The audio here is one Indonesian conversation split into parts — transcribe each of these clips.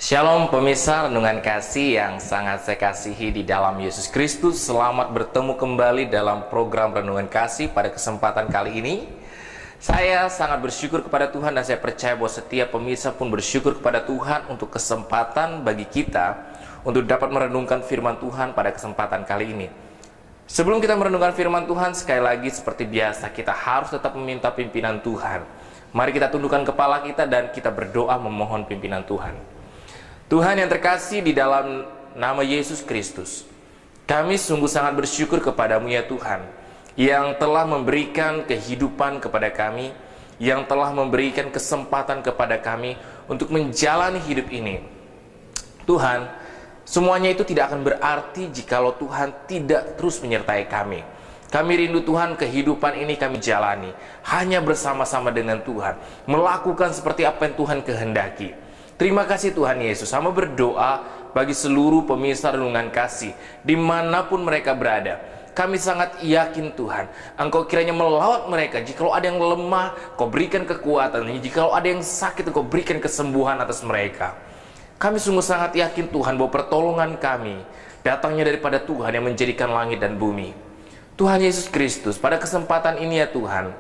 Shalom pemirsa renungan kasih yang sangat saya kasihi di dalam Yesus Kristus. Selamat bertemu kembali dalam program renungan kasih pada kesempatan kali ini. Saya sangat bersyukur kepada Tuhan dan saya percaya bahwa setiap pemirsa pun bersyukur kepada Tuhan untuk kesempatan bagi kita untuk dapat merenungkan firman Tuhan pada kesempatan kali ini. Sebelum kita merenungkan firman Tuhan, sekali lagi seperti biasa kita harus tetap meminta pimpinan Tuhan. Mari kita tundukkan kepala kita dan kita berdoa memohon pimpinan Tuhan. Tuhan yang terkasih, di dalam nama Yesus Kristus, kami sungguh sangat bersyukur kepadamu ya Tuhan, yang telah memberikan kehidupan kepada kami, yang telah memberikan kesempatan kepada kami untuk menjalani hidup ini. Tuhan, semuanya itu tidak akan berarti jikalau Tuhan tidak terus menyertai kami. Kami rindu Tuhan, kehidupan ini kami jalani hanya bersama-sama dengan Tuhan, melakukan seperti apa yang Tuhan kehendaki. Terima kasih Tuhan Yesus. Sama berdoa bagi seluruh pemirsa renungan kasih dimanapun mereka berada. Kami sangat yakin Tuhan, Engkau kiranya melawat mereka. Jikalau ada yang lemah, Kau berikan kekuatan. Jikalau ada yang sakit, Kau berikan kesembuhan atas mereka. Kami sungguh sangat yakin Tuhan bahwa pertolongan kami datangnya daripada Tuhan yang menjadikan langit dan bumi. Tuhan Yesus Kristus, pada kesempatan ini ya Tuhan,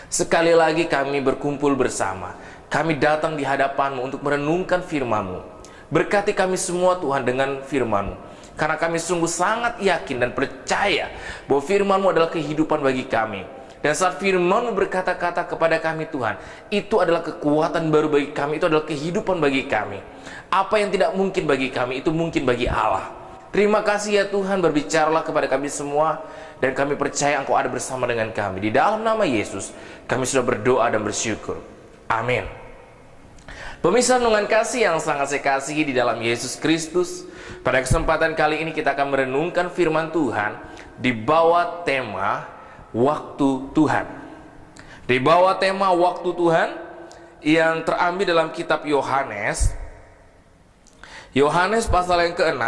sekali lagi kami berkumpul bersama. Kami datang di hadapan-Mu untuk merenungkan firman-Mu. Berkati kami semua Tuhan dengan firman-Mu. Karena kami sungguh sangat yakin dan percaya bahwa firman-Mu adalah kehidupan bagi kami. Dan saat firman-Mu berkata-kata kepada kami Tuhan, itu adalah kekuatan baru bagi kami, itu adalah kehidupan bagi kami. Apa yang tidak mungkin bagi kami, itu mungkin bagi Allah. Terima kasih ya Tuhan, berbicaralah kepada kami semua. Dan kami percaya Engkau ada bersama dengan kami. Di dalam nama Yesus, kami sudah berdoa dan bersyukur. Amin. Pemirsa renungan kasih yang sangat saya kasihi di dalam Yesus Kristus, pada kesempatan kali ini kita akan merenungkan firman Tuhan di bawah tema Waktu Tuhan. Di bawah tema Waktu Tuhan yang terambil dalam kitab Yohanes pasal yang ke-6,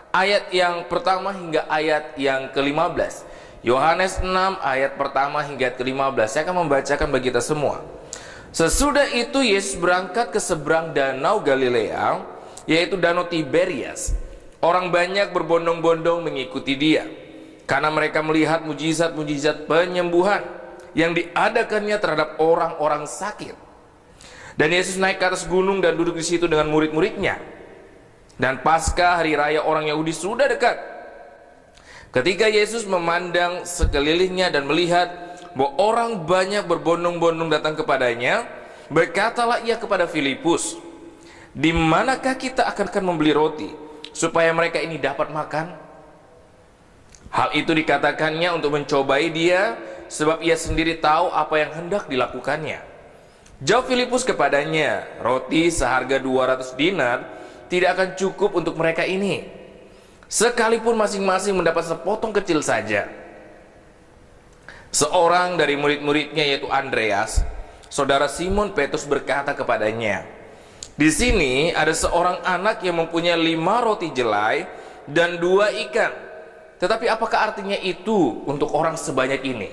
ayat yang pertama hingga ayat yang ke-15. Yohanes 6 ayat pertama hingga ke-15. Saya akan membacakan bagi kita semua. Sesudah itu Yesus berangkat ke seberang danau Galilea, yaitu danau Tiberias. Orang banyak berbondong-bondong mengikuti dia, karena mereka melihat mujizat-mujizat penyembuhan yang diadakannya terhadap orang-orang sakit. Dan Yesus naik ke atas gunung dan duduk di situ dengan murid-muridnya. Dan Paskah, hari raya orang Yahudi, sudah dekat. Ketika Yesus memandang sekelilingnya dan melihat bahwa orang banyak berbondong-bondong datang kepadanya, berkatalah ia kepada Filipus, "Di manakah kita akan membeli roti supaya mereka ini dapat makan?" Hal itu dikatakannya untuk mencobai dia, sebab ia sendiri tahu apa yang hendak dilakukannya. Jawab Filipus kepadanya, "Roti seharga 200 dinar tidak akan cukup untuk mereka ini, sekalipun masing-masing mendapat sepotong kecil saja." Seorang dari murid-muridnya, yaitu Andreas, saudara Simon Petrus, berkata kepadanya, "Di sini ada seorang anak yang mempunyai 5 roti jelai dan 2 ikan. Tetapi apakah artinya itu untuk orang sebanyak ini?"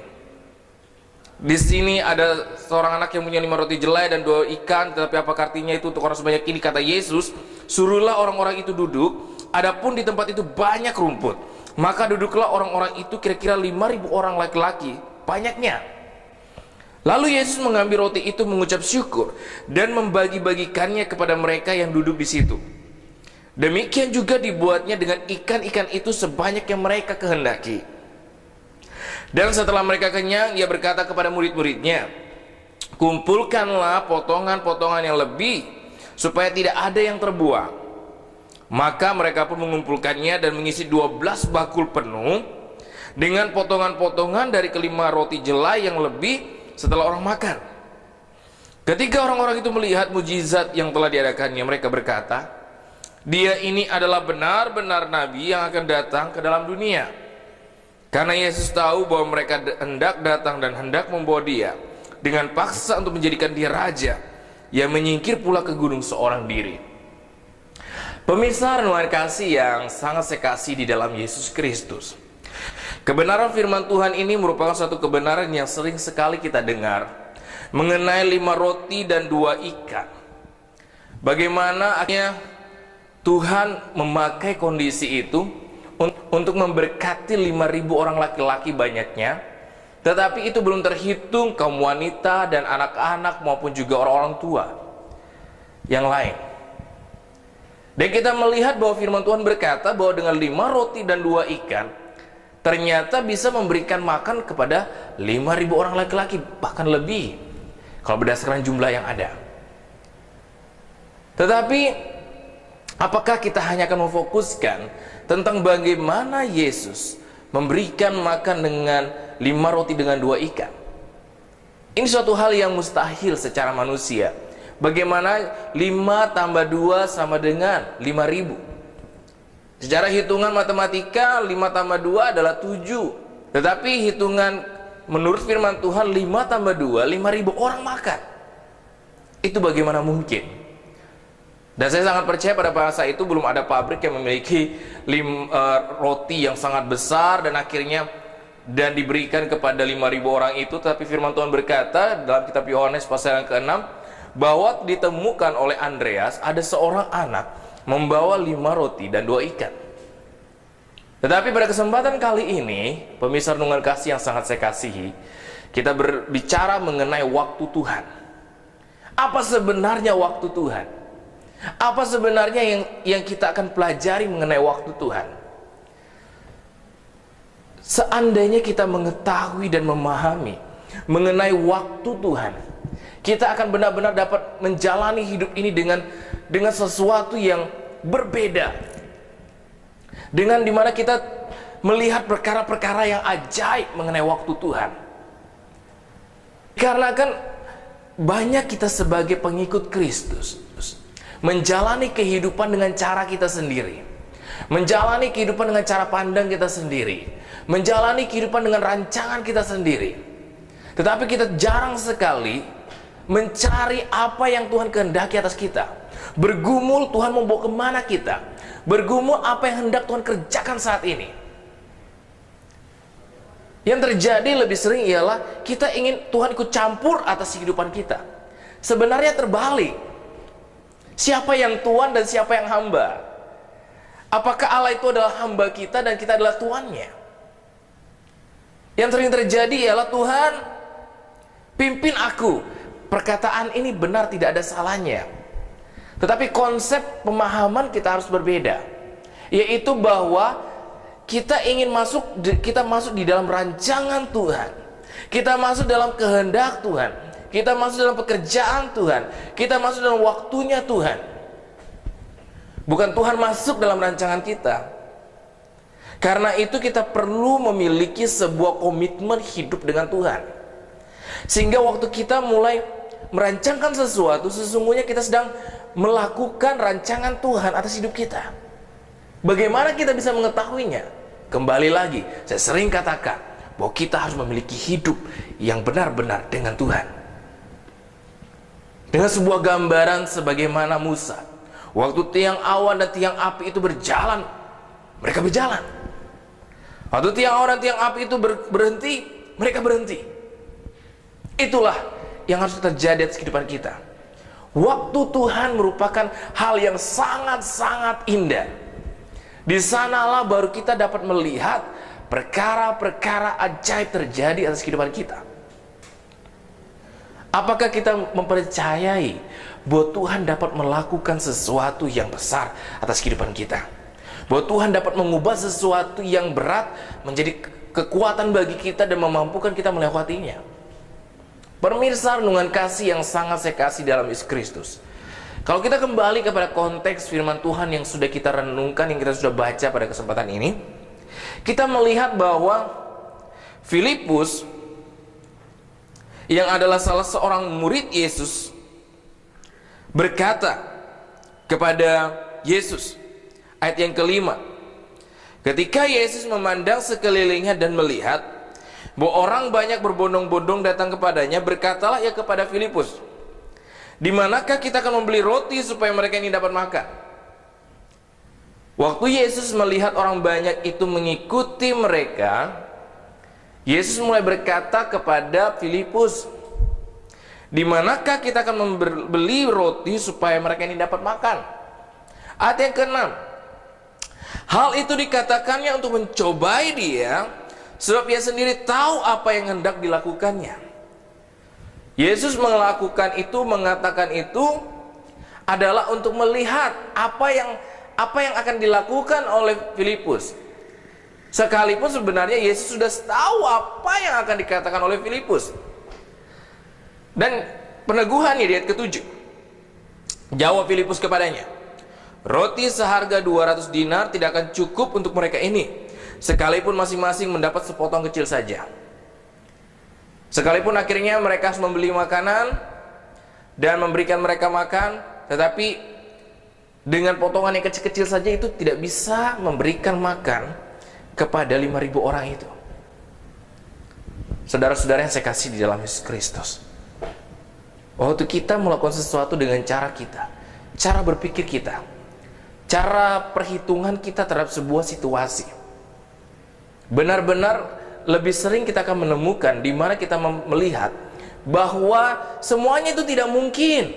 Di sini ada seorang anak yang punya 5 roti jelai dan 2 ikan, tetapi apakah artinya itu untuk orang sebanyak ini? Kata Yesus, "Suruhlah orang-orang itu duduk. Adapun di tempat itu banyak rumput." Maka duduklah orang-orang itu, kira-kira 5.000 orang laki-laki, banyaknya. Lalu Yesus mengambil roti itu, mengucap syukur dan membagi-bagikannya kepada mereka yang duduk di situ. Demikian juga dibuatnya dengan ikan-ikan itu sebanyak yang mereka kehendaki. Dan setelah mereka kenyang, ia berkata kepada murid-muridnya, "Kumpulkanlah potongan-potongan yang lebih, supaya tidak ada yang terbuang." Maka mereka pun mengumpulkannya dan mengisi 12 bakul penuh dengan potongan-potongan dari kelima roti jelai yang lebih setelah orang makan. Ketika orang-orang itu melihat mujizat yang telah diadakannya, mereka berkata, "Dia ini adalah benar-benar nabi yang akan datang ke dalam dunia." Karena Yesus tahu bahwa mereka hendak datang dan hendak membawa dia dengan paksa untuk menjadikan dia raja, ia menyingkir pula ke gunung seorang diri. Pemirsa renungan kasih yang sangat saya kasih di dalam Yesus Kristus, kebenaran firman Tuhan ini merupakan satu kebenaran yang sering sekali kita dengar mengenai 5 roti dan 2 ikan. Bagaimana akhirnya Tuhan memakai kondisi itu untuk memberkati 5.000 orang laki-laki banyaknya. Tetapi itu belum terhitung kaum wanita dan anak-anak maupun juga orang-orang tua yang lain. Dan kita melihat bahwa firman Tuhan berkata bahwa dengan 5 roti dan 2 ikan ternyata bisa memberikan makan kepada 5.000 orang laki-laki, bahkan lebih kalau berdasarkan jumlah yang ada. Tetapi apakah kita hanya akan memfokuskan tentang bagaimana Yesus memberikan makan dengan 5 roti dengan 2 ikan? Ini suatu hal yang mustahil secara manusia. Bagaimana 5 tambah 2 sama dengan 5.000? Secara hitungan matematika 5 tambah 2 adalah 7. Tetapi hitungan menurut firman Tuhan 5 tambah 2, 5.000 orang makan. Itu bagaimana mungkin? Dan saya sangat percaya pada masa itu belum ada pabrik yang memiliki roti yang sangat besar dan diberikan kepada 5.000 orang itu. Tapi firman Tuhan berkata dalam kitab Yohanes pasal yang ke-6 bahwa ditemukan oleh Andreas ada seorang anak membawa 5 roti dan 2 ikan. Tetapi pada kesempatan kali ini, pemirsa renungan kasih yang sangat saya kasihi, kita berbicara mengenai waktu Tuhan. Apa sebenarnya waktu Tuhan? Apa sebenarnya yang kita akan pelajari mengenai waktu Tuhan? Seandainya kita mengetahui dan memahami mengenai waktu Tuhan, kita akan benar-benar dapat menjalani hidup ini dengan sesuatu yang berbeda, dengan dimana kita melihat perkara-perkara yang ajaib mengenai waktu Tuhan. Karena kan banyak kita sebagai pengikut Kristus menjalani kehidupan dengan cara kita sendiri, menjalani kehidupan dengan cara pandang kita sendiri, menjalani kehidupan dengan rancangan kita sendiri. Tetapi kita jarang sekali mencari apa yang Tuhan kehendaki atas kita. Bergumul Tuhan membawa kemana kita. Bergumul apa yang hendak Tuhan kerjakan saat ini. Yang terjadi lebih sering ialah kita ingin Tuhan ikut campur atas kehidupan kita. Sebenarnya terbalik. Siapa yang Tuhan dan siapa yang hamba? Apakah Allah itu adalah hamba kita dan kita adalah Tuannya? Yang sering terjadi ialah Tuhan pimpin aku. Perkataan ini benar, tidak ada salahnya. Tetapi konsep pemahaman kita harus berbeda, yaitu bahwa kita ingin kita masuk di dalam rancangan Tuhan, kita masuk dalam kehendak Tuhan, kita masuk dalam pekerjaan Tuhan, kita masuk dalam waktunya Tuhan. Bukan Tuhan masuk dalam rancangan kita. Karena itu kita perlu memiliki sebuah komitmen hidup dengan Tuhan, sehingga waktu kita mulai merancangkan sesuatu, sesungguhnya kita sedang melakukan rancangan Tuhan atas hidup kita. Bagaimana kita bisa mengetahuinya? Kembali lagi, saya sering katakan bahwa kita harus memiliki hidup yang benar-benar dengan Tuhan. Dengan sebuah gambaran sebagaimana Musa, waktu tiang awan dan tiang api itu berjalan, mereka berjalan. Waktu tiang awan dan tiang api itu berhenti, mereka berhenti. Itulah yang harus terjadi atas kehidupan kita. Waktu Tuhan merupakan hal yang sangat-sangat indah. Di sanalah baru kita dapat melihat perkara-perkara ajaib terjadi atas kehidupan kita. Apakah kita mempercayai bahwa Tuhan dapat melakukan sesuatu yang besar atas kehidupan kita? Bahwa Tuhan dapat mengubah sesuatu yang berat menjadi kekuatan bagi kita dan memampukan kita melewatinya. Pemirsa renungan kasih yang sangat saya kasih dalam Yesus Kristus, kalau kita kembali kepada konteks firman Tuhan yang sudah kita renungkan, yang kita sudah baca pada kesempatan ini, kita melihat bahwa Filipus yang adalah salah seorang murid Yesus berkata kepada Yesus, ayat yang kelima, ketika Yesus memandang sekelilingnya dan melihat bahwa orang banyak berbondong-bondong datang kepadanya, berkatalah ia kepada Filipus, di manakah kita akan membeli roti supaya mereka ini dapat makan? Waktu Yesus melihat orang banyak itu mengikuti mereka, Yesus mulai berkata kepada Filipus, Di manakah kita akan membeli roti supaya mereka ini dapat makan? Ayat yang ke-6. Hal itu dikatakannya untuk mencobai dia, sebab ia sendiri tahu apa yang hendak dilakukannya. Yesus melakukan itu, mengatakan itu adalah untuk melihat apa yang akan dilakukan oleh Filipus. Sekalipun sebenarnya Yesus sudah tahu apa yang akan dikatakan oleh Filipus. Dan peneguhannya di ayat ke-7. Jawab Filipus kepadanya, roti seharga 200 dinar tidak akan cukup untuk mereka ini, sekalipun masing-masing mendapat sepotong kecil saja. Sekalipun akhirnya mereka harus membeli makanan dan memberikan mereka makan, tetapi dengan potongan yang kecil-kecil saja itu tidak bisa memberikan makan kepada 5.000 orang itu. Saudara-saudara yang saya kasih di dalam Yesus Kristus, waktu kita melakukan sesuatu dengan cara kita, cara berpikir kita, cara perhitungan kita terhadap sebuah situasi, benar-benar lebih sering kita akan menemukan di mana kita melihat bahwa semuanya itu tidak mungkin.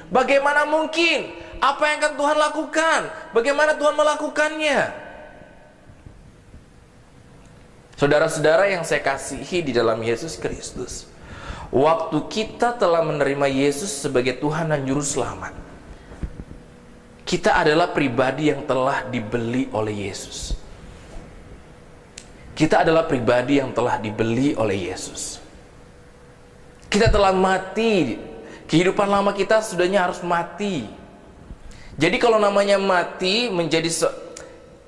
Bagaimana mungkin? Apa yang akan Tuhan lakukan? Bagaimana Tuhan melakukannya? Saudara-saudara yang saya kasihi di dalam Yesus Kristus, waktu kita telah menerima Yesus sebagai Tuhan dan Juru Selamat, kita adalah pribadi yang telah dibeli oleh Yesus. Kita adalah pribadi yang telah dibeli oleh Yesus. Kita telah mati. Kehidupan lama kita sudahnya harus mati. Jadi kalau namanya mati menjadi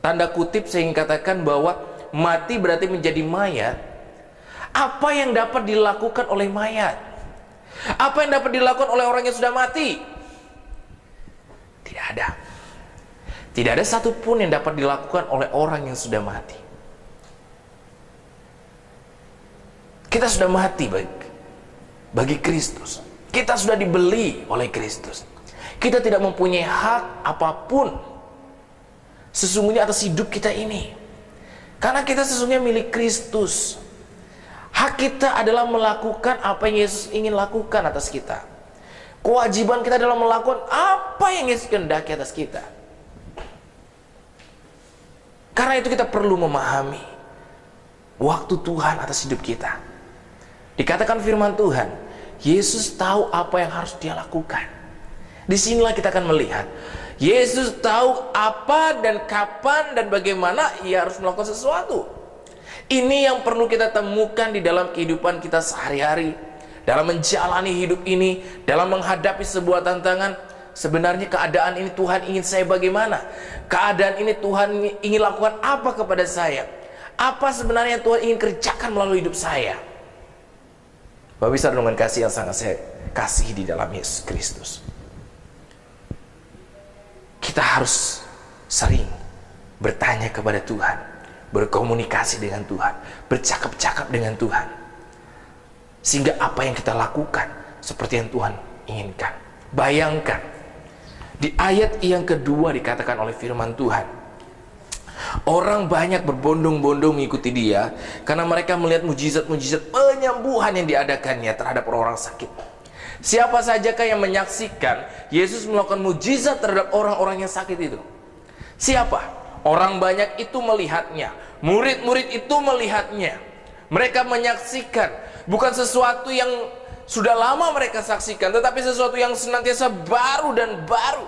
tanda kutip, saya ingin katakan bahwa mati berarti menjadi mayat. Apa yang dapat dilakukan oleh mayat? Apa yang dapat dilakukan oleh orang yang sudah mati? Tidak ada. Tidak ada satupun yang dapat dilakukan oleh orang yang sudah mati. Kita sudah mati bagi Kristus. Kita sudah dibeli oleh Kristus. Kita tidak mempunyai hak apapun sesungguhnya atas hidup kita ini, karena kita sesungguhnya milik Kristus. Hak kita adalah melakukan apa yang Yesus ingin lakukan atas kita. Kewajiban kita adalah melakukan apa yang Yesus kehendaki atas kita. Karena itu kita perlu memahami waktu Tuhan atas hidup kita. Dikatakan firman Tuhan, Yesus tahu apa yang harus dia lakukan. Disinilah kita akan melihat Yesus tahu apa dan kapan dan bagaimana ia harus melakukan sesuatu. Ini yang perlu kita temukan di dalam kehidupan kita sehari-hari, dalam menjalani hidup ini, dalam menghadapi sebuah tantangan. Sebenarnya keadaan ini Tuhan ingin saya bagaimana? Keadaan ini Tuhan ingin lakukan apa kepada saya? Apa sebenarnya Tuhan ingin kerjakan melalui hidup saya? Bapak bisa renungan kasih yang sangat saya kasih di dalam Yesus Kristus. Kita harus sering bertanya kepada Tuhan, berkomunikasi dengan Tuhan, bercakap-cakap dengan Tuhan, sehingga apa yang kita lakukan seperti yang Tuhan inginkan. Bayangkan di ayat yang kedua dikatakan oleh firman Tuhan, orang banyak berbondong-bondong mengikuti dia karena mereka melihat mujizat-mujizat penyembuhan yang diadakannya terhadap orang-orang sakit. Siapa sajakah yang menyaksikan Yesus melakukan mujizat terhadap orang-orang yang sakit itu? Siapa? Orang banyak itu melihatnya, murid-murid itu melihatnya. Mereka menyaksikan bukan sesuatu yang sudah lama mereka saksikan, tetapi sesuatu yang senantiasa baru dan baru.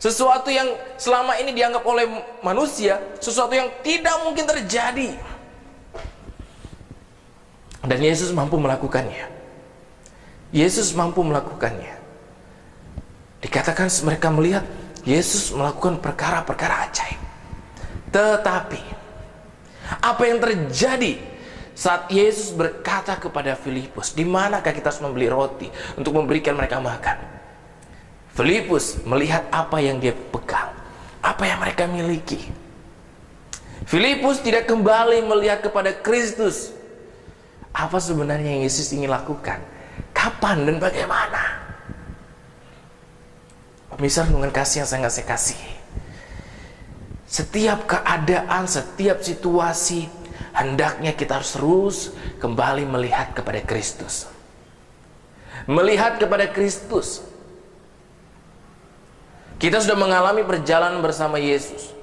Sesuatu yang selama ini dianggap oleh manusia sesuatu yang tidak mungkin terjadi. Dan Yesus mampu melakukannya. Yesus mampu melakukannya. Dikatakan mereka melihat Yesus melakukan perkara-perkara ajaib. Tetapi apa yang terjadi saat Yesus berkata kepada Filipus, di manakah kita harus membeli roti untuk memberikan mereka makan? Filipus melihat apa yang dia pegang, apa yang mereka miliki. Filipus tidak kembali melihat kepada Kristus. Apa sebenarnya yang Yesus ingin lakukan? Kapan dan bagaimana? Pemirsa dengan kasih yang sangat saya kasihi, setiap keadaan, setiap situasi, hendaknya kita harus terus kembali melihat kepada Kristus. melihat kepada Kristus. Kita sudah mengalami perjalanan bersama Yesus.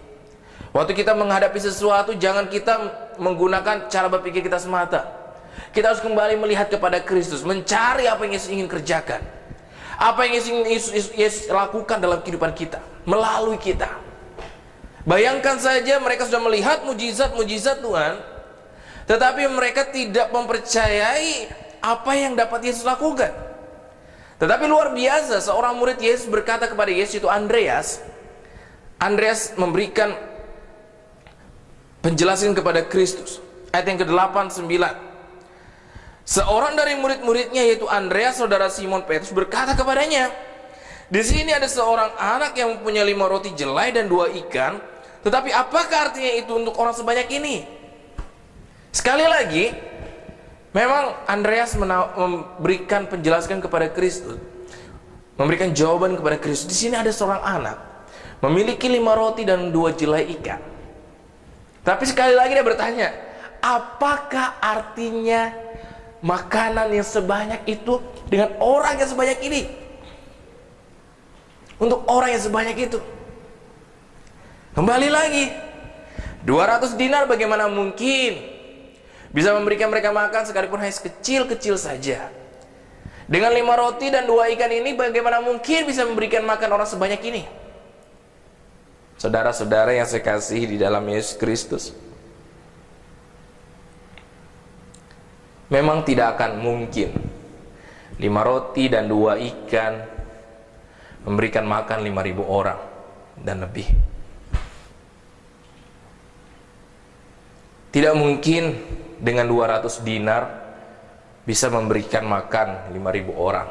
Waktu kita menghadapi sesuatu, jangan kita menggunakan cara berpikir kita semata. Kita harus kembali melihat kepada Kristus, mencari apa yang Yesus ingin kerjakan, apa yang Yesus lakukan dalam kehidupan kita, melalui kita. Bayangkan saja mereka sudah melihat mujizat-mujizat Tuhan, tetapi mereka tidak mempercayai apa yang dapat Yesus lakukan. Tetapi luar biasa, seorang murid Yesus berkata kepada Yesus, itu Andreas. Andreas memberikan penjelasan kepada Kristus. Ayat yang ke-8, 9. Seorang dari murid-muridnya, yaitu Andreas, saudara Simon Petrus, berkata kepadanya, di sini ada seorang anak yang mempunyai 5 roti jelai dan 2 ikan. Tetapi apakah artinya itu untuk orang sebanyak ini? Sekali lagi, memang Andreas memberikan penjelasan kepada Kristus, memberikan jawaban kepada Kristus. Di sini ada seorang anak memiliki 5 roti dan 2 jelai ikan. Tapi sekali lagi dia bertanya, apakah artinya makanan yang sebanyak itu dengan orang yang sebanyak ini? Untuk orang yang sebanyak itu. Kembali lagi, 200 dinar bagaimana mungkin bisa memberikan mereka makan sekalipun hanya kecil-kecil saja. Dengan 5 roti dan 2 ikan ini bagaimana mungkin bisa memberikan makan orang sebanyak ini? Saudara-saudara yang saya kasihi di dalam Yesus Kristus, memang tidak akan mungkin 5 roti dan 2 ikan memberikan makan 5.000 orang dan lebih. Tidak mungkin dengan 200 dinar bisa memberikan makan 5.000 orang.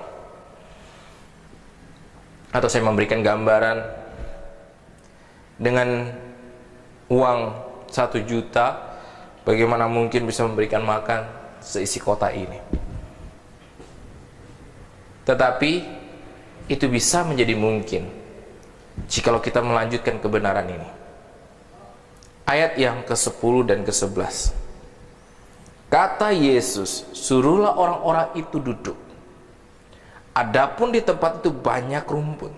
Atau saya memberikan gambaran, dengan uang 1 juta, bagaimana mungkin bisa memberikan makan seisi kota ini? Tetapi itu bisa menjadi mungkin jikalau kita melanjutkan kebenaran ini. Ayat yang ke-10 dan ke-11. Kata Yesus, suruhlah orang-orang itu duduk. Adapun di tempat itu banyak rumput,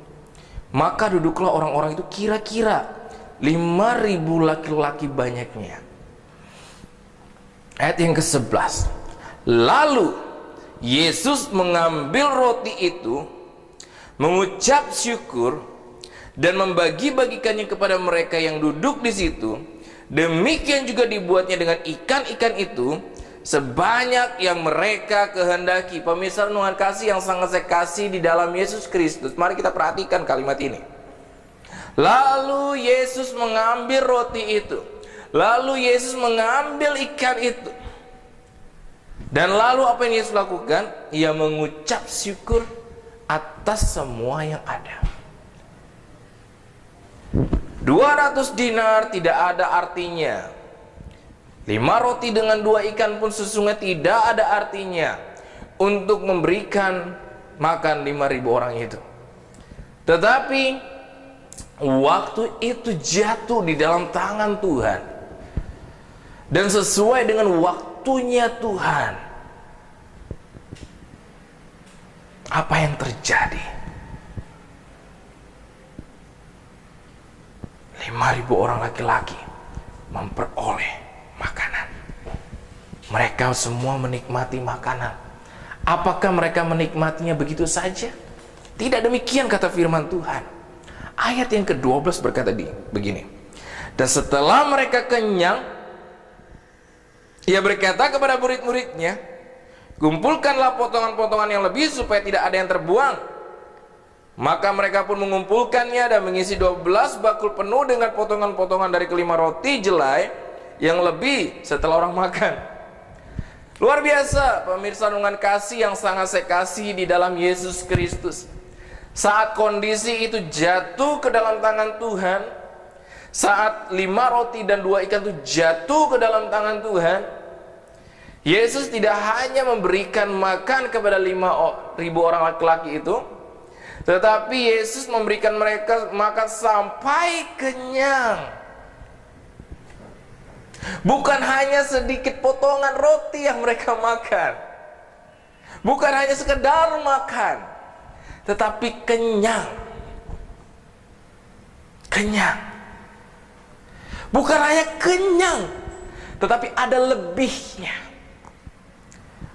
maka duduklah orang-orang itu, kira-kira 5.000 laki-laki banyaknya. Ayat yang ke-11. Lalu Yesus mengambil roti itu, mengucap syukur, dan membagi-bagikannya kepada mereka yang duduk di situ. Demikian juga dibuatnya dengan ikan-ikan itu, sebanyak yang mereka kehendaki. Pemirsa renungan kasih yang sangat saya kasih di dalam Yesus Kristus, mari kita perhatikan kalimat ini. Lalu Yesus mengambil roti itu, lalu Yesus mengambil ikan itu, dan lalu apa yang Yesus lakukan? Ia mengucap syukur atas semua yang ada. 200 dinar tidak ada artinya, 5 roti dengan 2 ikan pun sesungguhnya tidak ada artinya untuk memberikan makan 5.000 orang itu. Tetapi waktu itu jatuh di dalam tangan Tuhan, dan sesuai dengan waktunya Tuhan, apa yang terjadi? 5.000 orang laki-laki memperoleh makanan. Mereka semua menikmati makanan. Apakah mereka menikmatinya begitu saja? Tidak demikian kata firman Tuhan. Ayat yang ke-12 berkata begini. Dan setelah mereka kenyang, ia berkata kepada murid-muridnya, kumpulkanlah potongan-potongan yang lebih supaya tidak ada yang terbuang. Maka mereka pun mengumpulkannya dan mengisi 12 bakul penuh dengan potongan-potongan dari ke-5 roti jelai yang lebih setelah orang makan. Luar biasa, pemirsa renungan kasih yang sangat saya kasih di dalam Yesus Kristus. Saat kondisi itu jatuh ke dalam tangan Tuhan, saat 5 roti dan 2 ikan itu jatuh ke dalam tangan Tuhan, Yesus tidak hanya memberikan makan kepada 5.000 orang laki-laki itu, tetapi Yesus memberikan mereka makan sampai kenyang. Bukan hanya sedikit potongan roti yang mereka makan, Bukan hanya sekedar makan, tetapi kenyang. Kenyang. Bukan hanya kenyang, tetapi ada lebihnya.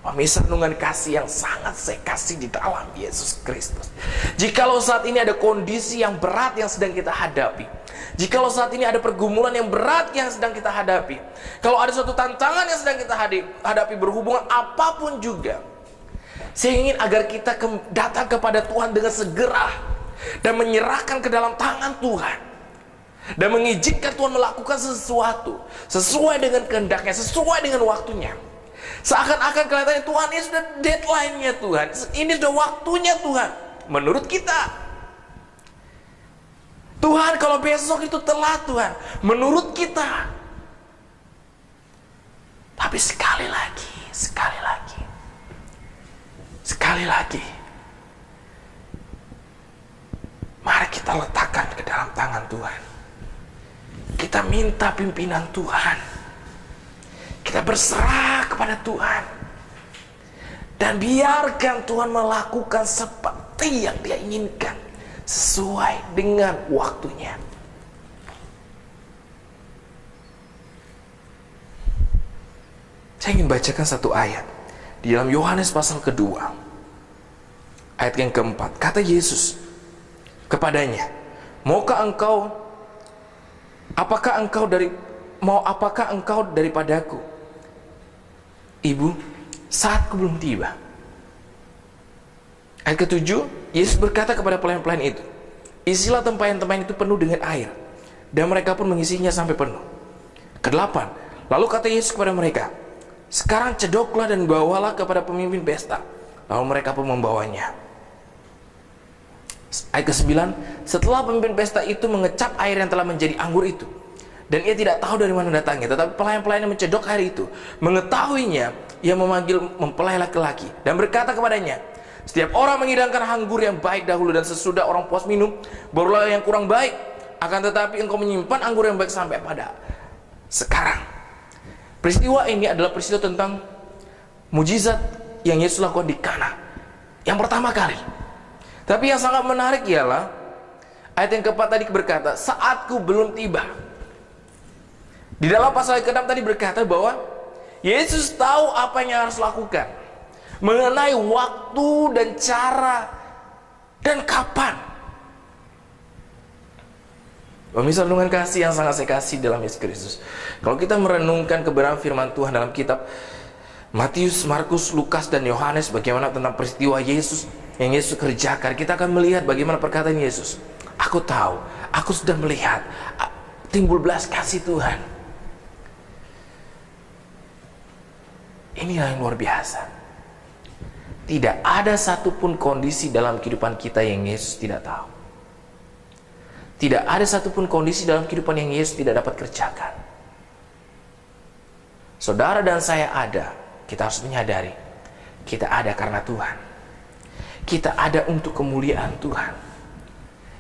Pemirsa, renungan kasih yang sangat saya kasih di dalam Yesus Kristus. Jikalau saat ini ada kondisi yang berat yang sedang kita hadapi, jikalau saat ini ada pergumulan yang berat yang sedang kita hadapi, kalau ada suatu tantangan yang sedang kita hadapi berhubungan apapun juga, saya ingin agar kita datang kepada Tuhan dengan segera dan menyerahkan ke dalam tangan Tuhan, dan mengizinkan Tuhan melakukan sesuatu sesuai dengan kehendaknya, sesuai dengan waktunya. Seakan-akan kelihatannya Tuhan, ini sudah deadline-nya Tuhan, ini sudah waktunya Tuhan. Menurut kita, Tuhan kalau besok itu telat Tuhan, menurut kita. Tapi sekali lagi, mari kita letakkan ke dalam tangan Tuhan. Kita minta pimpinan Tuhan. Kita berserah kepada Tuhan. Dan biarkan Tuhan melakukan seperti yang Dia inginkan, sesuai dengan waktunya. Saya ingin bacakan satu ayat di dalam Yohanes pasal kedua, ayat yang keempat. Kata Yesus kepadanya, apakah engkau daripadaku, Ibu, saatku belum tiba. Ayat ketujuh, Yesus berkata kepada pelayan-pelayan itu, isilah tempayan-tempayan itu penuh dengan air, dan mereka pun mengisinya sampai penuh. Kedelapan, lalu kata Yesus kepada mereka, sekarang cedoklah dan bawalah kepada pemimpin pesta. Lalu mereka pun membawanya. Ayat ke-9, setelah pemimpin pesta itu mengecap air yang telah menjadi anggur itu, dan ia tidak tahu dari mana datangnya, tetapi pelayan-pelayan yang mencedok air itu mengetahuinya, ia memanggil mempelai laki-laki dan berkata kepadanya, setiap orang mengidangkan anggur yang baik dahulu, dan sesudah orang puas minum, barulah yang kurang baik. Akan tetapi engkau menyimpan anggur yang baik sampai pada sekarang. Peristiwa ini adalah peristiwa tentang mujizat yang Yesus lakukan di Kana yang pertama kali. Tapi yang sangat menarik ialah ayat yang keempat tadi berkata, saatku belum tiba. Di dalam pasal ke-6 tadi berkata bahwa Yesus tahu apa yang harus lakukan, mengenai waktu dan cara dan kapan. Pemirsa, renungan kasih yang sangat saya kasih dalam Yesus Kristus. Kalau kita merenungkan kebenaran firman Tuhan dalam kitab Matius, Markus, Lukas, dan Yohanes, bagaimana tentang peristiwa Yesus yang Yesus kerjakan, kita akan melihat bagaimana perkataan Yesus. Aku tahu, aku sudah melihat timbul belas kasih Tuhan. Inilah yang luar biasa. Tidak ada satupun kondisi dalam kehidupan kita yang Yesus tidak tahu. Tidak ada satupun kondisi dalam kehidupan yang Yesus tidak dapat kerjakan. Saudara dan saya ada, kita harus menyadari, kita ada karena Tuhan. Kita ada untuk kemuliaan Tuhan.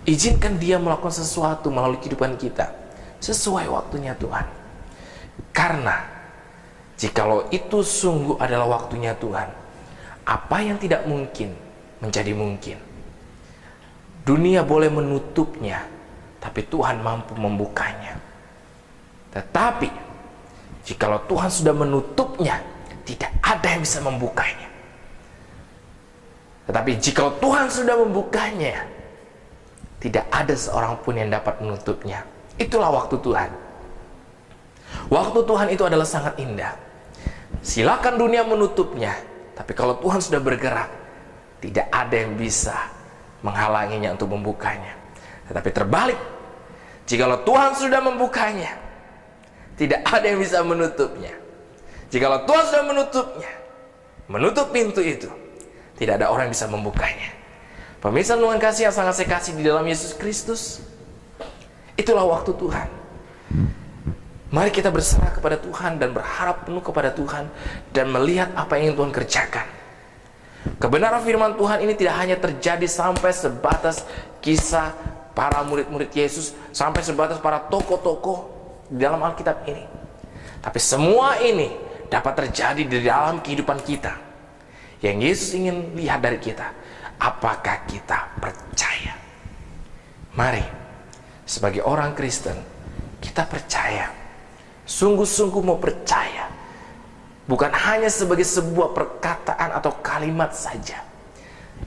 Izinkan Dia melakukan sesuatu melalui kehidupan kita sesuai waktunya Tuhan. Karena jikalau itu sungguh adalah waktunya Tuhan, apa yang tidak mungkin menjadi mungkin. Dunia boleh menutupnya, tapi Tuhan mampu membukanya. Tetapi jikalau Tuhan sudah menutupnya, tidak ada yang bisa membukanya. Tetapi jikalau Tuhan sudah membukanya, tidak ada seorang pun yang dapat menutupnya. Itulah waktu Tuhan. Waktu Tuhan itu adalah sangat indah. Silakan dunia menutupnya, tapi kalau Tuhan sudah bergerak, tidak ada yang bisa menghalanginya untuk membukanya. Tetapi terbalik, jikalau Tuhan sudah membukanya, tidak ada yang bisa menutupnya. Jikalau Tuhan sudah menutupnya, menutup pintu itu, tidak ada orang yang bisa membukanya. Pemirsa, renungan kasih yang sangat saya kasih di dalam Yesus Kristus, itulah waktu Tuhan. Mari kita berserah kepada Tuhan dan berharap penuh kepada Tuhan dan melihat apa yang ingin Tuhan kerjakan. Kebenaran firman Tuhan ini tidak hanya terjadi sampai sebatas kisah para murid-murid Yesus, sampai sebatas para tokoh-tokoh di dalam Alkitab ini. Tapi semua ini dapat terjadi di dalam kehidupan kita. Yang Yesus ingin lihat dari kita, apakah kita percaya? Mari, sebagai orang Kristen, kita percaya. Sungguh-sungguh mau percaya. Bukan hanya sebagai sebuah perkataan atau kalimat saja,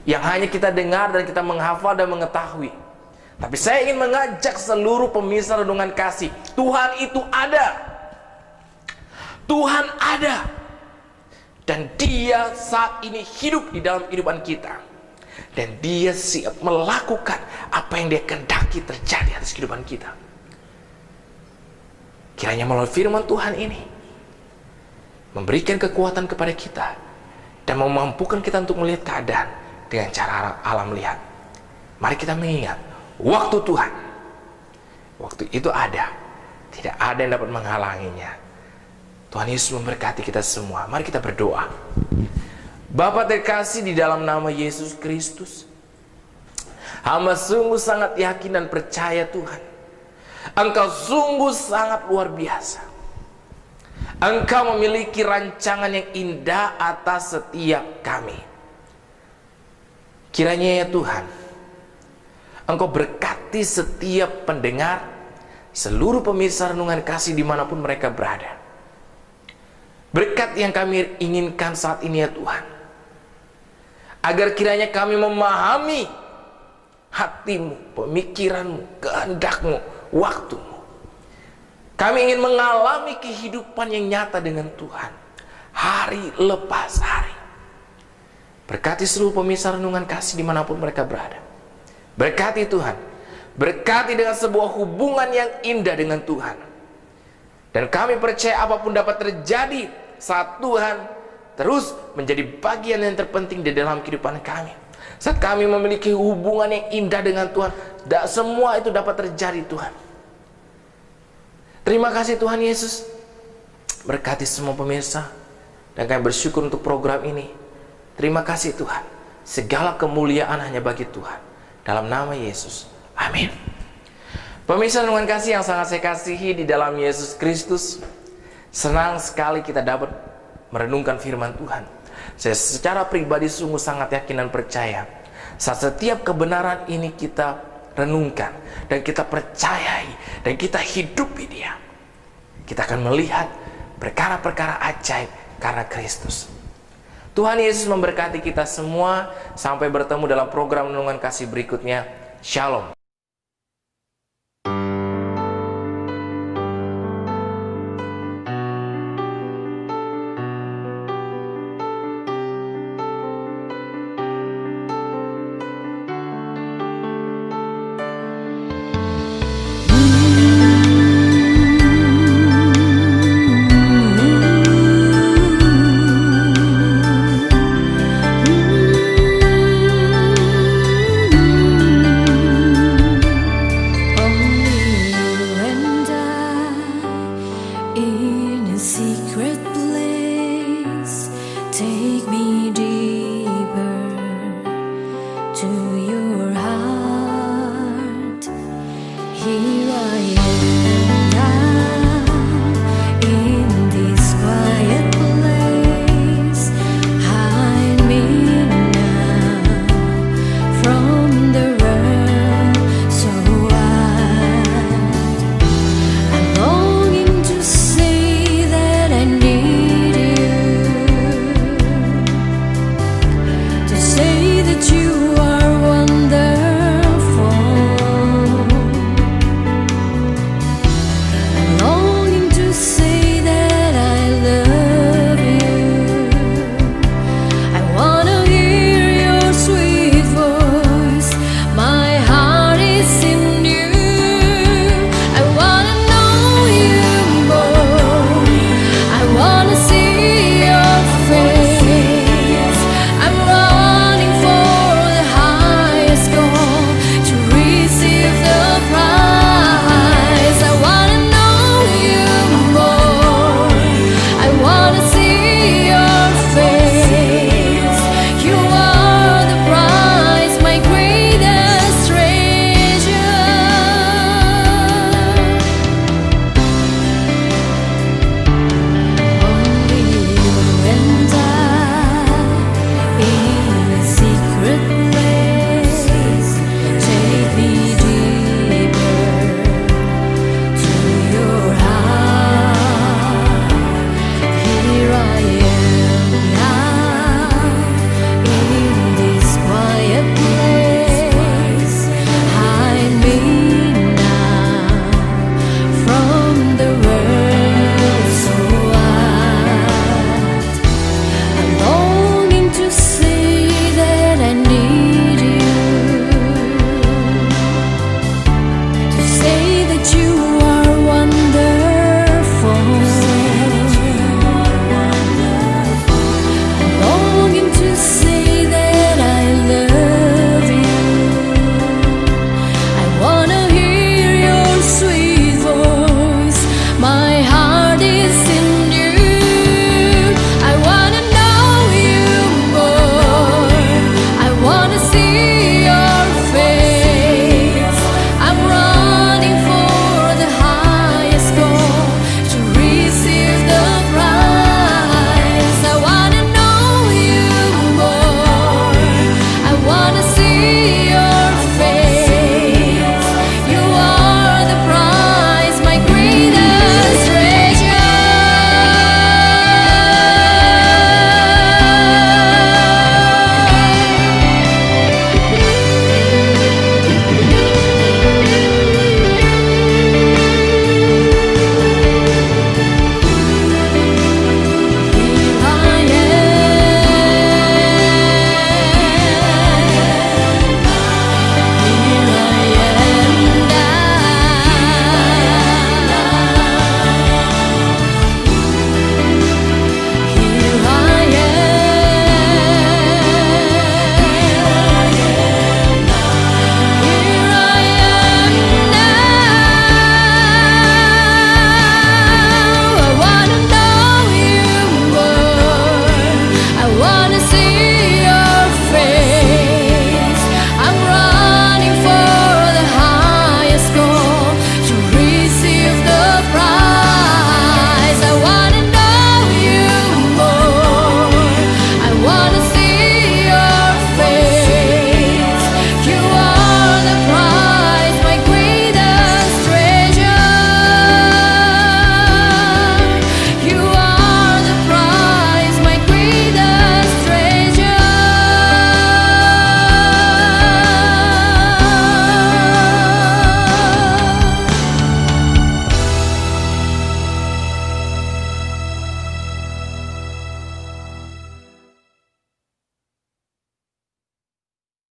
yang hanya kita dengar dan kita menghafal dan mengetahui. Tapi saya ingin mengajak seluruh pemirsa renungan kasih, Tuhan itu ada. Tuhan ada. Dan Dia saat ini hidup di dalam kehidupan kita. Dan Dia siap melakukan apa yang Dia kehendaki terjadi atas kehidupan kita. Kiranya melalui firman Tuhan ini memberikan kekuatan kepada kita dan memampukan kita untuk melihat keadaan dengan cara alam melihat. Mari kita mengingat waktu Tuhan. Waktu itu ada. Tidak ada yang dapat menghalanginya. Tuhan Yesus memberkati kita semua. Mari kita berdoa. Bapa terkasih, di dalam nama Yesus Kristus, hamba sungguh sangat yakin dan percaya Tuhan, Engkau sungguh sangat luar biasa. Engkau memiliki rancangan yang indah atas setiap kami. Kiranya ya Tuhan, Engkau berkati setiap pendengar, seluruh pemirsa renungan kasih dimanapun mereka berada. Berkat yang kami inginkan saat ini ya Tuhan, agar kiranya kami memahami hatimu, pemikiranmu, kehendakmu, waktumu. Kami ingin mengalami kehidupan yang nyata dengan Tuhan, hari lepas hari. Berkati seluruh pemirsa renungan kasih dimanapun mereka berada. Berkati Tuhan, berkati dengan sebuah hubungan yang indah dengan Tuhan. Dan kami percaya apapun dapat terjadi saat Tuhan terus menjadi bagian yang terpenting di dalam kehidupan kami. Saat kami memiliki hubungan yang indah dengan Tuhan, semua itu dapat terjadi Tuhan. Terima kasih Tuhan Yesus. Berkati semua pemirsa. Dan kami bersyukur untuk program ini. Terima kasih Tuhan. Segala kemuliaan hanya bagi Tuhan. Dalam nama Yesus. Amin. Pemirsa renungan kasih yang sangat saya kasihi di dalam Yesus Kristus, senang sekali kita dapat merenungkan firman Tuhan. Saya secara pribadi sungguh sangat yakin dan percaya, saat setiap kebenaran ini kita renungkan dan kita percayai dan kita hidupi dia, kita akan melihat perkara-perkara ajaib karena Kristus. Tuhan Yesus memberkati kita semua. Sampai bertemu dalam program renungan kasih berikutnya. Shalom.